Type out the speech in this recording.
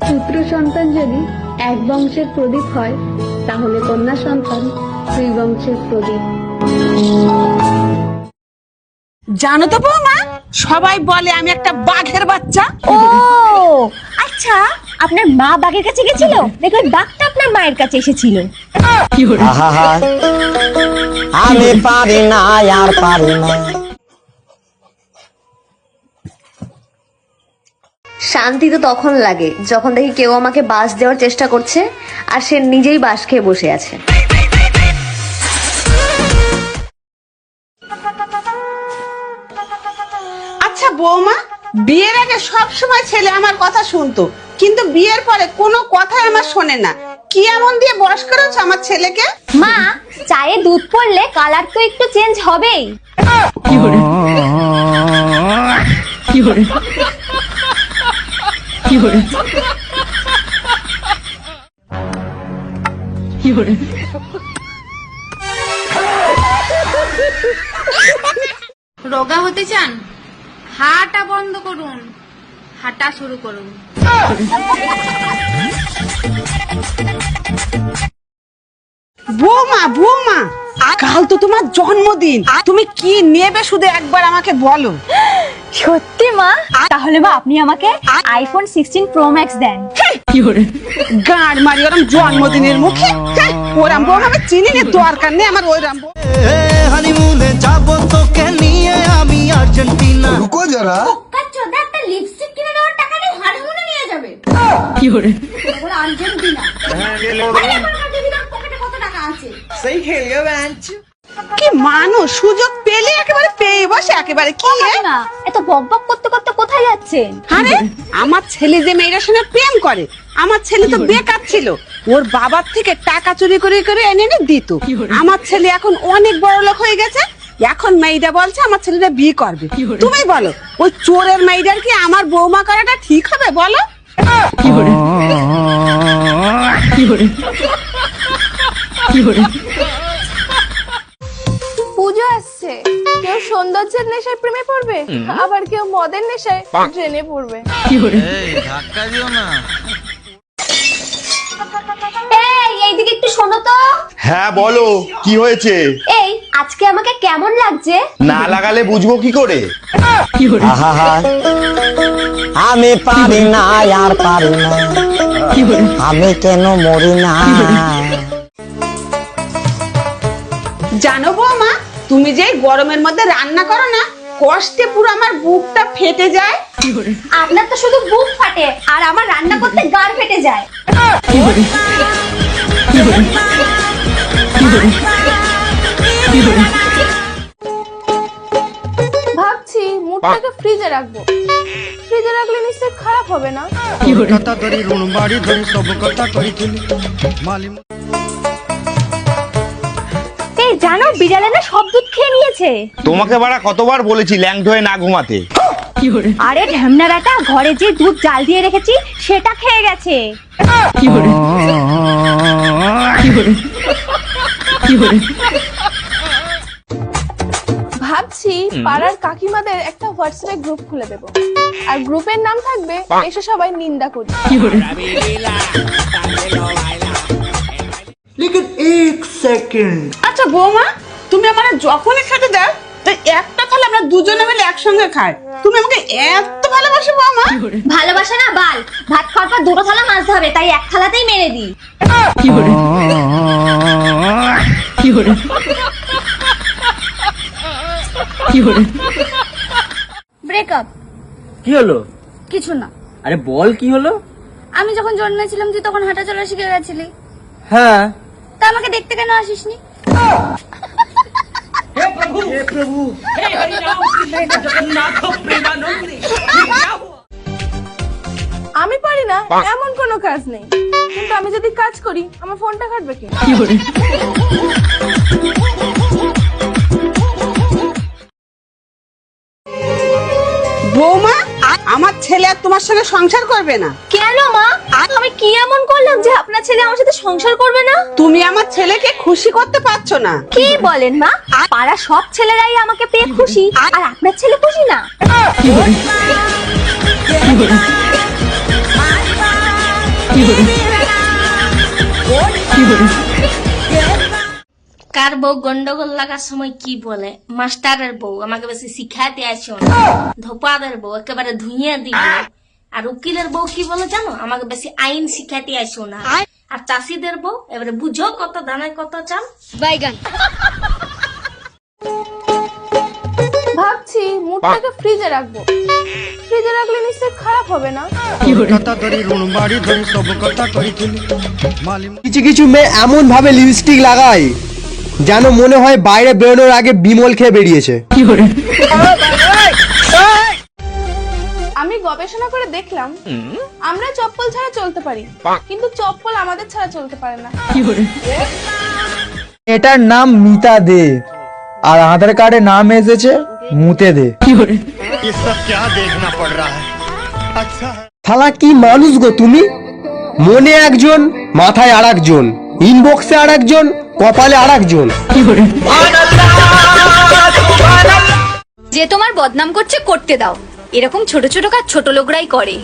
পুত্র সন্তান যদি এক বংশের প্রদীপ হয়, তাহলে কন্যা সন্তান দুই বংশের প্রদীপ। জানো তো বৌমা, সবাই বলে আমি একটা বাঘের বাচ্চা। ও আচ্ছা, আপনার মা বাঘের কাছে গেছিল, দেখবেন বাঘটা আপনার মায়ের কাছে এসেছিল। আমি পারি না, আর পারি না। শান্তি তো তখন লাগে যখন দেখি কেউ আমাকে বাস দেওয়ার চেষ্টা করছে আর সে নিজেই বাস খেয়ে বসে আছে। আচ্ছা বৌমা, বিয়ের আগে সব সময় ছেলে আমার কথা শুনতো, কিন্তু বিয়ের পরে কোনো কথাই আমার শোনে না। কি এমন দিয়ে বয়স করেছ আমার ছেলেকে? মা, চায়ে দুধ পড়লে কালার তো একটু চেঞ্জ হবেই। রোগা হতে চান? হাঁটা বন্ধ করুন, হাঁটা শুরু করুন। বৌমা বৌমা, কাল তো তোমার জন্মদিন, তুমি কি নেবে শুধু একবার আমাকে বলো। সত্যি মা? তাহলে মা আপনি আমাকে আইফোন 16 প্রো ম্যাক্স দেন। গাঁড় মারি ওরম জন্মদিনের মুখে। ওরম বউ আমি চিনি না, দরকার নেই আমার ওইরম বউ। হানিমুনে যাবো তোকে নিয়ে আমি আর্জেন্টিনা। রুকো যারা, চোদা একটা লিপস্টিক কিনে দেওয়ার টাকা নেই, হানিমুনে নিয়ে যাবে। বলে আর্জেন্টিনা। পকেটে কত টাকা আছে? কি মানুষ, সুযোগ পেলে একেবারে পেয়ে বসে একেবারে। কি না, এত বকবক করতে করতে কোথায় যাচ্ছেন? আরে আমার ছেলে যে মেয়েটার সঙ্গে প্রেম করে, আমার ছেলে তো বেকার ছিল, ওর বাবার থেকে টাকা চুরি করে করে এনে এনে দিত। আমার ছেলে এখন অনেক বড় লোক হয়ে গেছে, এখন মেয়েটা বলছে আমার ছেলেটা বিয়ে করবে। তুমি বলো, ওই চোরের মেয়েটার কি আমার বৌমা করাটা ঠিক হবে বলো? পুজো আসছে, কেউ সৌন্দর্যের নেশায় প্রেমে পড়বে, আবার কেউ মদের নেশায় ট্রেনে পড়বে। ধাক্কা দিও না। এই এইদিকে একটু শোনো তো। হ্যাঁ বলো, কি হয়েছে? এই আজকে আমাকে কেমন লাগছে? না লাগালে বুঝবো কি করে? আমি পারি না, আর পারি না। আমি কেন মরি না? জানো বৌমা, তুমি যে গরমের মধ্যে রান্না করো না, কষ্টে পুরো আমার বুকটা ফেটে যায়। আপনার তো শুধু বুক ফাটে, আর আমার রান্না করতে গাড় ফেটে যায়। ভাবছি মুডটাকে ফ্রিজে রাখবো। ফ্রিজে রাখলে নিশ্চয়ই খারাপ হবে না। কথা ধরি রুণ বাড়ি ধরি সব কথা কইছিলি মালি। এই জানো, বিড়ালে না সব দুধ খেয়ে নিয়েছে। তোমাকে বাড়া কতবার বলেছি ল্যাংট হয়ে না ঘুমাতে। আরে ঢ্যামনা বেটা, ঘরে যে দুধ জাল দিয়ে রেখেছি সেটা খেয়ে গেছে। ভাবছি পাড়ার কাকিমাদের একটা হোয়াটসঅ্যাপ গ্রুপ খুলে দেবো, আর গ্রুপের নাম থাকবে এসে সবাই নিন্দা করি। লেকিন এক সেকেন্ড। আচ্ছা বৌমা, তুমি আমার যখনই খেতে দাও, তাই একটা থালা আমরা দুজনে মিলে একসঙ্গে খাই। তুমি আমাকে এত ভালোবাসো বৌমা। ভালোবাসা না বাল, ভাত খাওয়ার পর দুটো থালা মাজতে হবে, তাই এক থালাতেই মেরে দিই। ব্রেকআপ। কি হলো? কিছু না। আরে বল কি হলো? আমি যখন জন্মেছিলাম তুই তখন হাঁটা চলা শিখে গেছিলি, হ্যাঁ। তা আমাকে দেখতে কেন আসিসনি? আমি পারি না এমন কোনো কাজ নেই, কিন্তু আমি যদি কাজ করি আমার ফোনটা কাটবে কে? বৌমা, আমার ছেলে আর তোমার সঙ্গে সংসার করবে না। কেন মা, আমি কি এমন করলাম যে আপনার ছেলে আমার সাথে সংসার করবে না? তুমি আমার ছেলেকে খুশি করতে পারছো না। কি বলেন মা? পাড়া সব ছেলেরাই আমাকে পেয়ে খুশি, আর আপনার ছেলে খুশি না? কার বউ গন্ডগোল লাগার সময় কি বলে, মাস্টারের বউ আমাকে বেশি শিখাতে আসো না, ধোপাদের বউ একেবারে ধুইয়ে দিল, আর উকিলের বউ কি বলে জানো, আমাকে বেশি আইন শিখাতে আসো না, আর চাষিদের বউ এবারে বুঝো কত দানায় কত চাল। ভাবছি মুডটাকে ফ্রিজে রাখবো, ফ্রিজে রাখলে নিশ্চয়ই খারাপ হবে না। কথা ধরি ঋণ বাড়ি ধরি সব কথা কইছিলি মালি কিছু কিছু মেয়ে এমন ভাবে লিপস্টিক লাগায় যেন মনে হয় বাইরে বেরোনোর আগে বিমল খেয়ে বেরিয়েছে। আমি গবেষণা করে দেখলাম আমরা চপ্পল ছাড়া চলতে পারি, কিন্তু চপ্পল আমাদের ছাড়া চলতে পারে না। এটার নাম মিতা দে, আর আধার কার্ডে নাম এসেছে মুতে দে। ये सब क्या देखना पड़ रहा है। अच्छा है শালা কি মানুষ গো তুমি, মনে একজন মাথায় আর একজন, ইনবক্সে আর একজন, কপালে আর একজন। যে তোমার বদনাম করছে করতে দাও, এরকম ছোট ছোট কাজ ছোট লোকরাই করে।